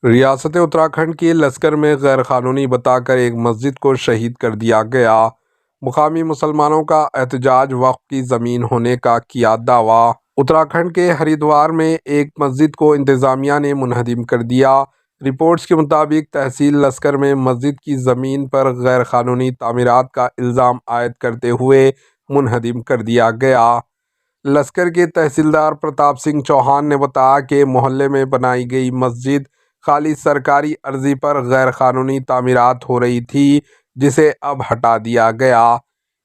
ریاست اتراکھنڈ کے لسکر میں غیر قانونی بتا کر ایک مسجد کو شہید کر دیا گیا۔ مقامی مسلمانوں کا احتجاج وقف کی زمین ہونے کا کیا دعویٰ۔ اتراکھنڈ کے ہریدوار میں ایک مسجد کو انتظامیہ نے منہدم کر دیا۔ رپورٹس کے مطابق تحصیل لسکر میں مسجد کی زمین پر غیر قانونی تعمیرات کا الزام عائد کرتے ہوئے منہدم کر دیا گیا۔ لسکر کے تحصیلدار پرتاپ سنگھ چوہان نے بتایا کہ محلے میں بنائی گئی مسجد خالی سرکاری عرضی پر غیر قانونی تعمیرات ہو رہی تھی، جسے اب ہٹا دیا گیا۔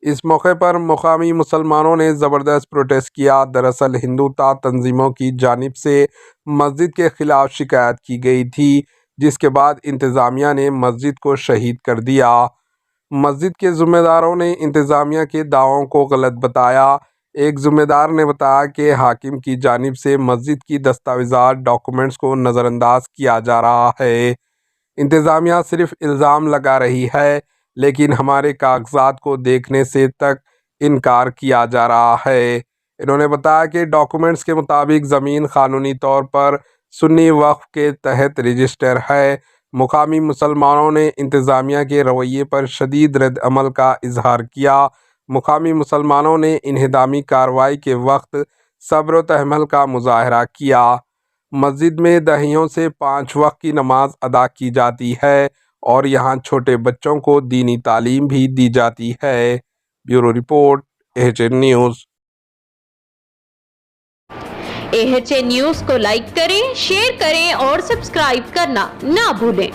اس موقع پر مقامی مسلمانوں نے زبردست پروٹیسٹ کیا۔ دراصل ہندوتوا تنظیموں کی جانب سے مسجد کے خلاف شکایت کی گئی تھی، جس کے بعد انتظامیہ نے مسجد کو شہید کر دیا۔ مسجد کے ذمہ داروں نے انتظامیہ کے دعووں کو غلط بتایا۔ ایک ذمہ دار نے بتایا کہ حاکم کی جانب سے مسجد کی دستاویزات ڈاکومنٹس کو نظر انداز کیا جا رہا ہے۔ انتظامیہ صرف الزام لگا رہی ہے، لیکن ہمارے کاغذات کو دیکھنے سے تک انکار کیا جا رہا ہے۔ انہوں نے بتایا کہ ڈاکومنٹس کے مطابق زمین قانونی طور پر سنی وقف کے تحت رجسٹر ہے۔ مقامی مسلمانوں نے انتظامیہ کے رویے پر شدید رد عمل کا اظہار کیا۔ مقامی مسلمانوں نے انہدامی کارروائی کے وقت صبر و تحمل کا مظاہرہ کیا۔ مسجد میں دہائیوں سے 5 وقت کی نماز ادا کی جاتی ہے اور یہاں چھوٹے بچوں کو دینی تعلیم بھی دی جاتی ہے۔ Bureau report AHN news. AHN news کو لائک کریں، شیئر کریں اور سبسکرائب کرنا نہ بھولیں۔